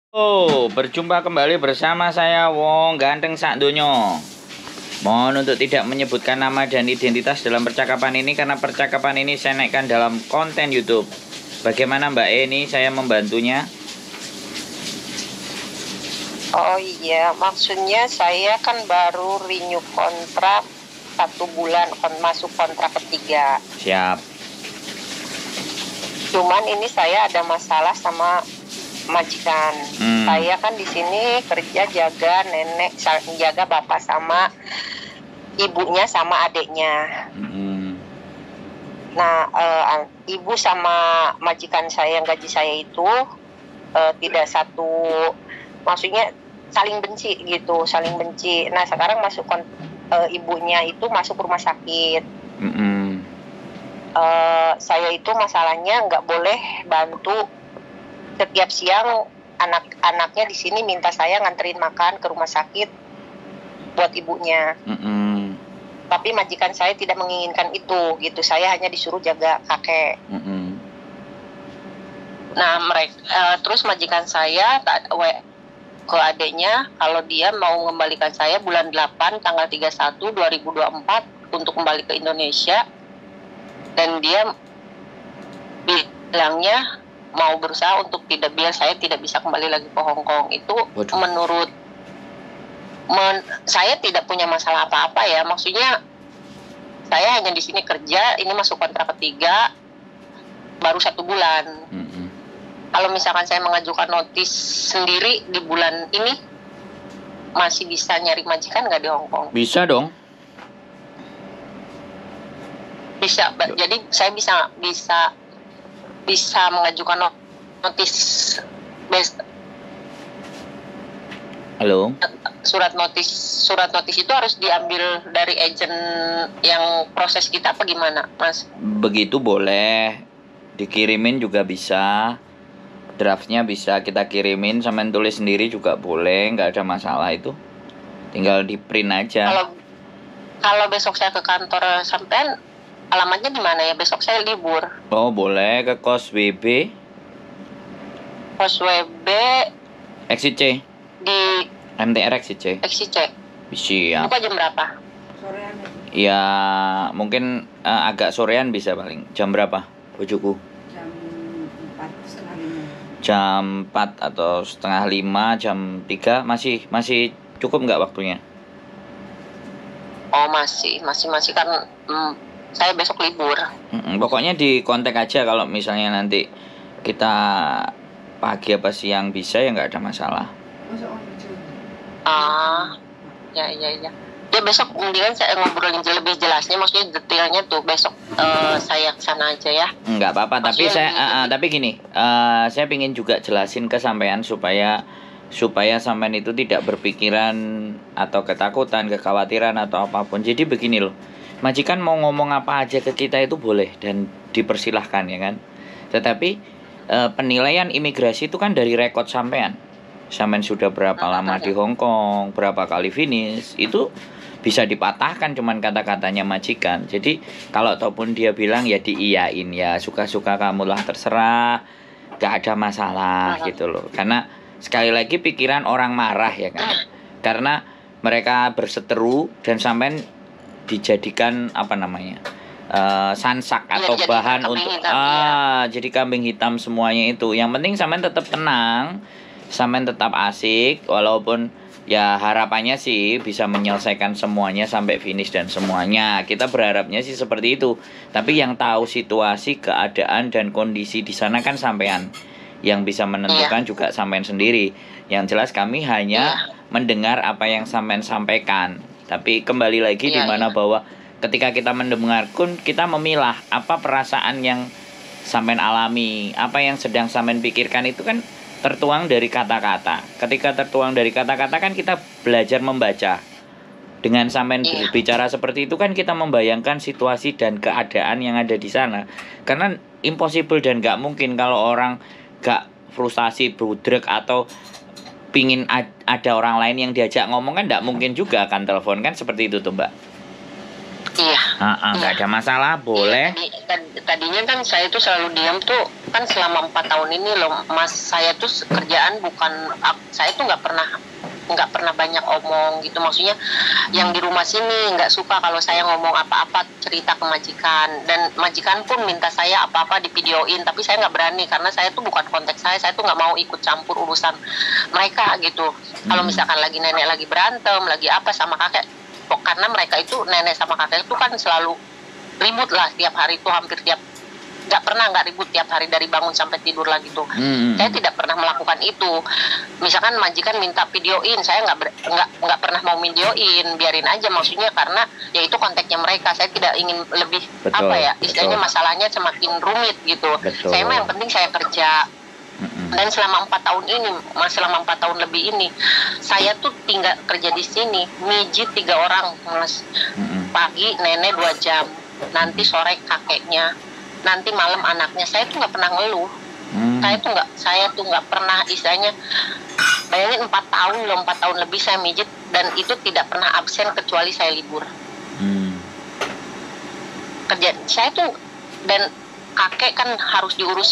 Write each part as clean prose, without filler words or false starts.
Oh, berjumpa kembali bersama saya Wong Ganteng Sak Donyo. Mohon untuk tidak menyebutkan nama dan identitas dalam percakapan ini karena percakapan ini saya naikkan dalam konten YouTube. Bagaimana Mbak ini saya membantunya? Oh iya, maksudnya saya kan baru renew kontrak 1 bulan, masuk kontrak ketiga. Siap. Cuman ini saya ada masalah sama majikan. Saya kan di sini kerja jaga nenek, jaga bapak sama ibunya sama adiknya. Nah, ibu sama majikan saya yang gaji saya itu tidak satu, maksudnya saling benci gitu, saling benci. Nah, sekarang masuk ibunya itu masuk rumah sakit. Saya itu masalahnya nggak boleh bantu. Setiap siang anak-anaknya di sini minta saya nganterin makan ke rumah sakit buat ibunya. Tapi majikan saya tidak menginginkan itu gitu. Saya hanya disuruh jaga kakek. Nah, terus majikan saya ke adiknya kalau dia mau mengembalikan saya bulan 8 tanggal 31 2024 untuk kembali ke Indonesia. Dan dia bilangnya mau berusaha untuk biar saya tidak bisa kembali lagi ke Hong Kong. Itu menurut saya tidak punya masalah apa-apa ya. Maksudnya saya hanya di sini kerja, ini masuk kontrak ketiga baru 1 bulan. Kalau misalkan saya mengajukan notis sendiri di bulan ini, masih bisa nyari majikan nggak di Hong Kong? Bisa dong. Bisa. Jadi saya bisa mengajukan notis Halo. Surat notis itu harus diambil dari agen yang proses kita apa gimana, Mas? Begitu boleh. Dikirimin juga bisa. Draftnya bisa kita kirimin, sampean tulis sendiri juga boleh, nggak ada masalah itu. Tinggal di print aja. Kalau besok saya ke kantor sampean, alamatnya di mana ya? Besok saya libur. Oh, boleh ke kos WB. Kos WB Exit C. di MTR Exit C. Exit C. Siap. Buka jam berapa? Sorean. Ya, mungkin agak sorean bisa paling. Jam berapa, bojoku? Jam 4, setengah 5. Jam 4 atau setengah 5, jam 3 masih cukup nggak waktunya? Oh, masih kan saya besok libur. Pokoknya di kontak aja kalau misalnya nanti kita pagi apa siang bisa ya nggak ada masalah. Ya. Ya besok mendingan saya ngobrolin lebih jelasnya, maksudnya detailnya tuh besok saya kesana aja ya. Nggak apa-apa, tapi tapi gini, saya pingin juga jelasin ke sampean supaya sampean itu tidak berpikiran atau ketakutan, kekhawatiran atau apapun. Jadi begini loh, majikan mau ngomong apa aja ke kita itu boleh dan dipersilahkan ya kan. Tetapi penilaian imigrasi itu kan dari rekod sampean sudah berapa lama di Hong Kong, berapa kali finish, itu bisa dipatahkan cuman kata-katanya majikan. Jadi kalau ataupun dia bilang ya diiyain, ya suka-suka kamulah, terserah, gak ada masalah gitu loh. Karena sekali lagi pikiran orang marah ya kan, karena mereka berseteru dan sampean dijadikan apa namanya, sansak atau bahan untuk jadi kambing hitam semuanya itu. Yang penting sampean tetap tenang, sampean tetap asik, walaupun ya harapannya sih bisa menyelesaikan semuanya sampai finish dan semuanya. Kita berharapnya sih seperti itu. Tapi yang tahu situasi, keadaan dan kondisi di sana kan sampean. Yang bisa menentukan juga sampean sendiri. Yang jelas kami hanya mendengar apa yang sampean sampaikan. Tapi kembali lagi di mana bahwa ketika kita mendengarkan, kita memilah apa perasaan yang sampean alami, apa yang sedang sampean pikirkan itu kan tertuang dari kata-kata. Ketika tertuang dari kata-kata kan kita belajar membaca. Dengan sampean berbicara seperti itu kan kita membayangkan situasi dan keadaan yang ada di sana. Karena impossible dan gak mungkin kalau orang gak frustasi, brudrek atau pingin ada orang lain yang diajak ngomong kan gak mungkin juga akan telepon kan, seperti itu tuh Mbak. Iya. Nggak ada masalah, boleh. Tadinya kan saya tuh selalu diam tuh kan selama 4 tahun ini loh Mas. Saya tuh kerjaan bukan, saya tuh nggak pernah banyak omong gitu, maksudnya yang di rumah sini nggak suka kalau saya ngomong apa-apa cerita ke majikan, dan majikan pun minta saya apa-apa divideoin, tapi saya nggak berani karena saya tuh bukan konteks saya tuh nggak mau ikut campur urusan mereka gitu. Kalau misalkan lagi nenek lagi berantem lagi apa sama kakek, karena mereka itu nenek sama kakek itu kan selalu ribut lah tiap hari itu, hampir nggak ribut tiap hari dari bangun sampai tidur lagi tuh. Saya tidak pernah melakukan itu. Misalkan majikan minta videoin, saya nggak pernah mau videoin, biarin aja, maksudnya karena ya itu konteksnya mereka. Saya tidak ingin lebih istilahnya masalahnya semakin rumit gitu. Saya mah yang penting saya kerja. Dan selama 4 tahun ini, selama 4 tahun lebih ini, saya tuh tinggal kerja di sini, mijit 3 orang, Mas. Pagi nenek 2 jam, nanti sore kakeknya, nanti malam anaknya. Saya tuh nggak pernah ngeluh. Saya tuh nggak pernah istilahnya, bayangin 4 tahun loh, 4 tahun lebih saya mijit, dan itu tidak pernah absen kecuali saya libur. Kerja saya tuh, dan kakek kan harus diurus.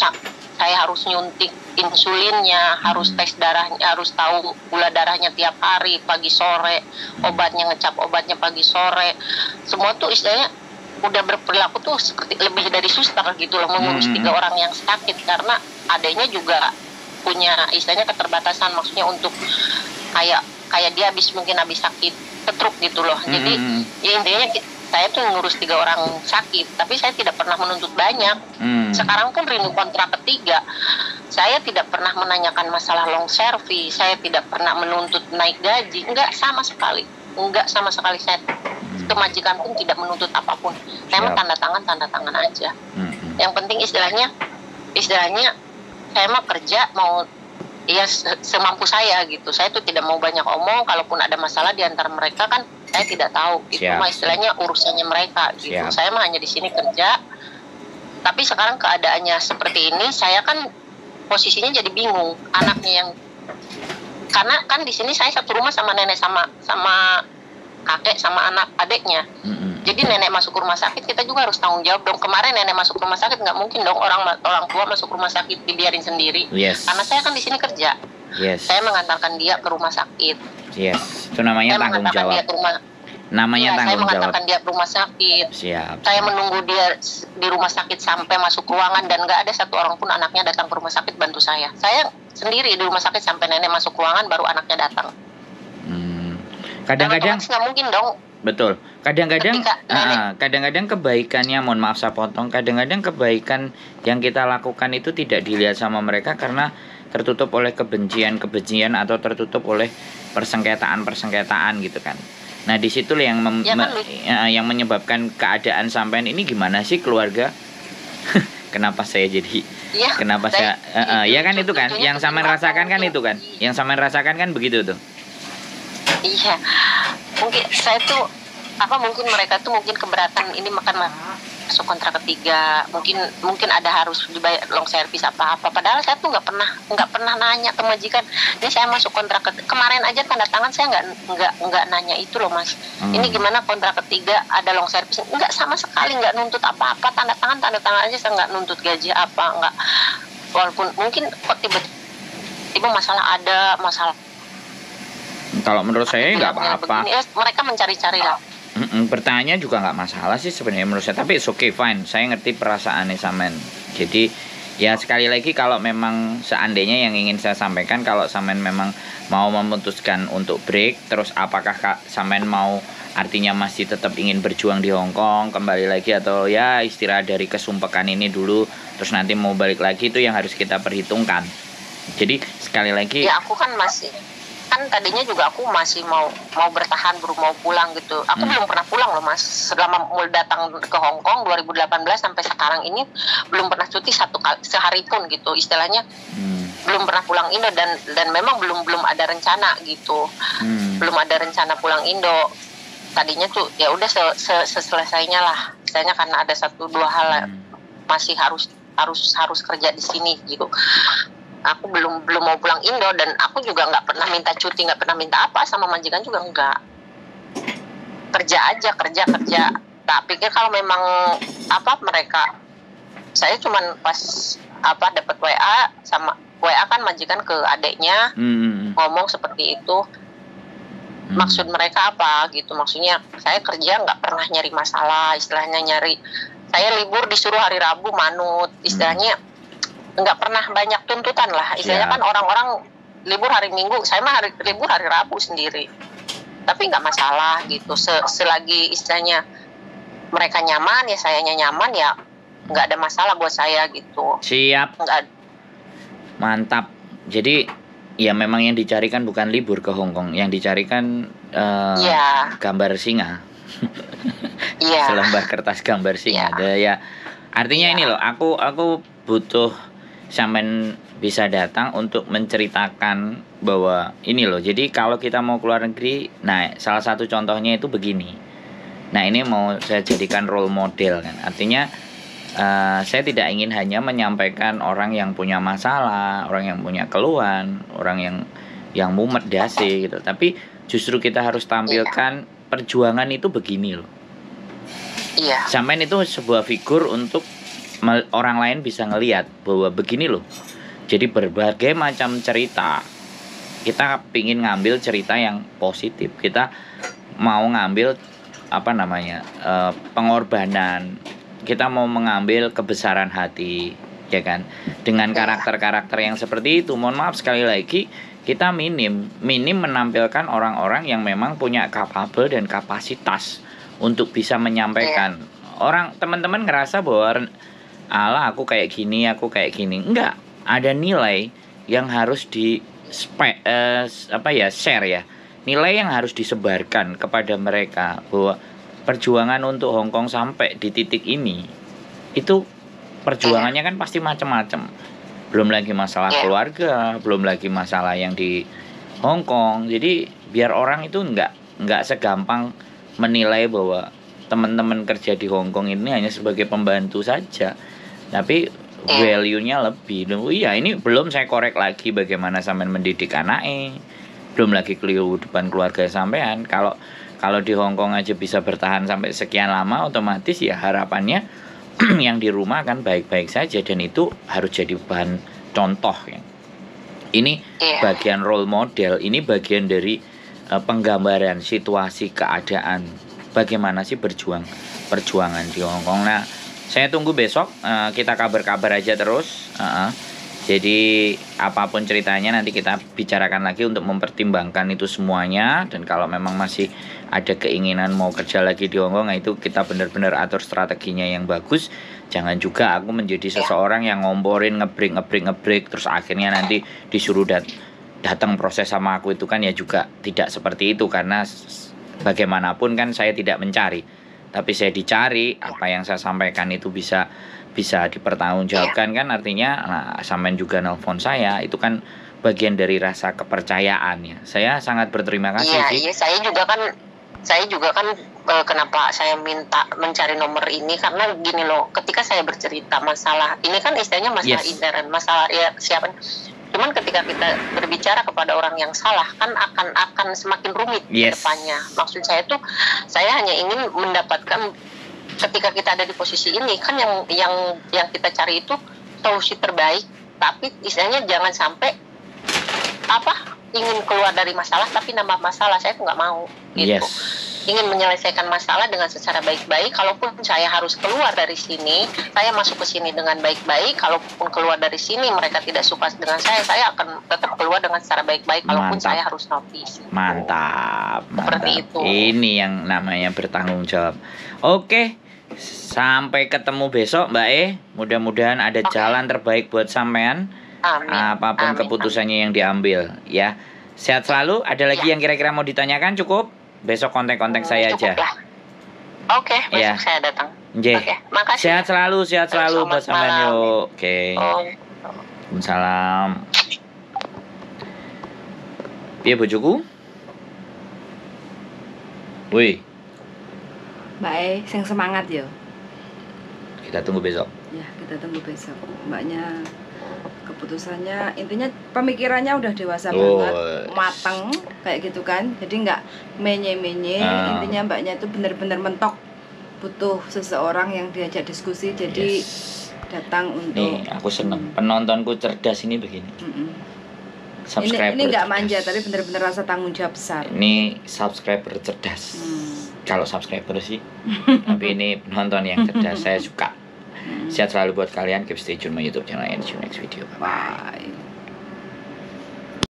Saya harus nyuntik insulinnya, harus tes darahnya, harus tahu gula darahnya tiap hari, pagi sore, obatnya ngecap obatnya pagi sore. Semua tuh istilahnya udah berperilaku tuh seperti lebih dari suster gitu loh, mengurus 3 orang yang sakit, karena adanya juga punya istilahnya keterbatasan, maksudnya untuk kayak dia mungkin habis sakit stroke gitu loh. Jadi ya intinya saya tuh ngurus 3 orang sakit, tapi saya tidak pernah menuntut banyak. Sekarang pun rindu kontrak ketiga, saya tidak pernah menanyakan masalah long service, saya tidak pernah menuntut naik gaji, enggak sama sekali saya. Kemajikan pun tidak menuntut apapun. Saya mah tanda tangan aja. Yang penting istilahnya saya mah kerja mau ya semampu saya gitu. Saya tuh tidak mau banyak omong, kalaupun ada masalah di antara mereka kan saya tidak tahu. Itu mah istilahnya urusannya mereka gitu. Saya mah hanya di sini kerja. Tapi sekarang keadaannya seperti ini, saya kan posisinya jadi bingung. Anaknya yang, karena kan di sini saya satu rumah sama nenek sama kakek sama anak adiknya. Jadi nenek masuk ke rumah sakit, kita juga harus tanggung jawab dong. Kemarin nenek masuk ke rumah sakit, nggak mungkin dong orang tua masuk rumah sakit dibiarin sendiri. Karena saya kan di sini kerja. Saya mengantarkan dia ke rumah sakit. Itu namanya tanggung jawab. Saya mengantarkan dia ke rumah sakit. Saya menunggu dia di rumah sakit sampai masuk ruangan, dan nggak ada satu orang pun anaknya datang ke rumah sakit bantu saya. Saya sendiri di rumah sakit sampai nenek masuk ruangan baru anaknya datang. Kadang-kadang nggak mungkin dong. Betul. Kadang-kadang kebaikannya, mohon maaf saya potong, kadang-kadang kebaikan yang kita lakukan itu tidak dilihat sama mereka karena tertutup oleh kebencian atau tertutup oleh persengketaan gitu kan. Nah, di situ yang yang menyebabkan keadaan sampean ini gimana sih keluarga? Kenapa saya jadi kenapa saya ya kan itu kan yang sampean rasakan kan itu kan. Yang sampean rasakan kan begitu tuh. Iya. Mungkin saya tuh mungkin mereka tuh mungkin keberatan ini makan masuk kontrak ketiga, mungkin ada harus dibayar long service apa padahal saya tuh nggak pernah nanya ke majikan ini saya masuk kontrak kemarin aja tanda tangan saya nggak nanya itu loh Mas. Ini gimana kontrak ketiga ada long service, nggak sama sekali, nggak nuntut apa-apa, tanda tangan aja, saya nggak nuntut gaji nggak, walaupun mungkin kok tiba-tiba masalah. Kalau menurut saya nggak apa-apa. Mereka mencari-cari lah. Bertanya juga nggak masalah sih sebenarnya menurut saya, tapi it's okay, fine. Saya ngerti perasaannya Samen. Jadi ya sekali lagi kalau memang seandainya yang ingin saya sampaikan, kalau Samen memang mau memutuskan untuk break, terus apakah Samen mau artinya masih tetap ingin berjuang di Hong Kong kembali lagi, atau ya istirahat dari kesumpekan ini dulu terus nanti mau balik lagi, itu yang harus kita perhitungkan. Jadi sekali lagi ya aku kan tadinya juga aku masih mau bertahan, baru mau pulang gitu. Aku belum pernah pulang loh Mas. Selama mulai datang ke Hong Kong 2018 sampai sekarang ini belum pernah cuti sehari pun gitu. Istilahnya belum pernah pulang Indo, dan memang belum ada rencana gitu. Belum ada rencana pulang Indo. Tadinya tuh ya udah selesainya lah. Misalnya karena ada 1-2 hal masih harus kerja di sini gitu. Aku belum mau pulang Indo, dan aku juga nggak pernah minta cuti, nggak pernah minta apa sama majikan juga, nggak. Kerja aja, kerja tak pikir kalau memang mereka, saya cuman pas dapat WA sama WA kan majikan ke adiknya ngomong seperti itu. Maksud mereka apa gitu, maksudnya saya kerja nggak pernah nyari masalah, istilahnya saya libur disuruh hari Rabu manut, istilahnya nggak pernah banyak tuntutan lah, istilahnya kan orang-orang libur hari Minggu, saya mah libur hari Rabu sendiri, tapi nggak masalah gitu. Selagi istilahnya mereka nyaman ya sayanya nyaman ya, nggak ada masalah buat saya gitu. Siap. Mantap. Jadi ya memang yang dicarikan bukan libur ke Hong Kong, yang dicarikan gambar singa. Selembar kertas gambar singa. Ya artinya ini loh, aku butuh sampean bisa datang untuk menceritakan bahwa ini loh. Jadi kalau kita mau keluar negeri, nah salah satu contohnya itu begini. Nah ini mau saya jadikan role model kan. Artinya saya tidak ingin hanya menyampaikan orang yang punya masalah, orang yang punya keluhan, orang yang mumet dasi gitu. Tapi justru kita harus tampilkan perjuangan itu begini loh. Sampean itu sebuah figur untuk orang lain bisa ngelihat bahwa begini loh. Jadi berbagai macam cerita, kita pingin ngambil cerita yang positif. Kita mau ngambil pengorbanan. Kita mau mengambil kebesaran hati, ya kan? Dengan karakter-karakter yang seperti itu. Mohon maaf sekali lagi, kita minim menampilkan orang-orang yang memang punya capable dan kapasitas untuk bisa menyampaikan. Orang teman-teman ngerasa bahwa ala aku kayak gini. Enggak, ada nilai yang harus share ya. Nilai yang harus disebarkan kepada mereka bahwa perjuangan untuk Hong Kong sampai di titik ini itu perjuangannya kan pasti macam-macam. Belum lagi masalah keluarga, belum lagi masalah yang di Hong Kong. Jadi biar orang itu enggak segampang menilai bahwa teman-teman kerja di Hong Kong ini hanya sebagai pembantu saja. Tapi value-nya lebih. Iya, ini belum saya korek lagi bagaimana sampean mendidik anaknya. Belum lagi kehidupan keluarga sampean. Kalau di Hong Kong aja bisa bertahan sampai sekian lama, otomatis ya harapannya yang di rumah kan baik-baik saja, dan itu harus jadi bahan contoh ya. Ini bagian role model, ini bagian dari penggambaran situasi keadaan bagaimana sih perjuangan di Hong Kong. Nah, saya tunggu besok, kita kabar-kabar aja terus. Jadi apapun ceritanya nanti kita bicarakan lagi untuk mempertimbangkan itu semuanya. Dan kalau memang masih ada keinginan mau kerja lagi di Hong Kong, itu kita benar-benar atur strateginya yang bagus. Jangan juga aku menjadi seseorang yang ngomporin, ngebreak, terus akhirnya nanti disuruh datang proses sama aku, itu kan ya juga tidak seperti itu. Karena bagaimanapun kan saya tidak mencari, tapi saya dicari. Apa yang saya sampaikan itu bisa dipertanggungjawabkan kan, artinya sampean juga nelpon saya, itu kan bagian dari rasa kepercayaan ya. Saya sangat berterima kasih sih. Iya, saya juga kan kenapa saya minta mencari nomor ini, karena gini loh, ketika saya bercerita masalah ini kan istilahnya masalah intern, masalah ya siapa. Cuman ketika kita berbicara kepada orang yang salah kan akan semakin rumit ke depannya. Maksud saya tuh, saya hanya ingin mendapatkan, ketika kita ada di posisi ini kan yang kita cari itu solusi terbaik, tapi istilahnya jangan sampai ingin keluar dari masalah tapi nambah masalah. Saya tuh nggak mau gitu. Ingin menyelesaikan masalah dengan secara baik-baik. Kalaupun saya harus keluar dari sini, saya masuk ke sini dengan baik-baik. Kalaupun keluar dari sini mereka tidak suka dengan saya akan tetap keluar dengan secara baik-baik. Kalaupun saya harus notice. Mantap. Seperti itu. Ini yang namanya bertanggung jawab. Oke. Sampai ketemu besok Mbak E. Mudah-mudahan ada jalan terbaik buat sampean. Amin. Apapun keputusannya yang diambil ya. Sehat selalu. Ada lagi yang kira-kira mau ditanyakan? Cukup? Besok kontak saya aja. Oke, besok saya datang. Oke, makasih. Sehat selalu buat sampean yuk. Oke. Waalaikumsalam. Piye bojoku? Woi. Mbak sing semangat ya. Kita tunggu besok. Ya, kita tunggu besok. Mbaknya keputusannya, intinya pemikirannya udah dewasa banget, mateng kayak gitu kan. Jadi nggak menye-menye. Intinya mbaknya itu benar-benar mentok butuh seseorang yang diajak diskusi, jadi datang untuk. Nih, aku seneng penontonku cerdas ini begini. Subscriber ini nggak manja, tapi bener-bener rasa tanggung jawab besar. Ini subscriber cerdas. Kalau subscriber sih, tapi ini penonton yang cerdas. Saya suka. Sehat selalu buat kalian. Keep stay tune my YouTube channel and see you next video. Bye.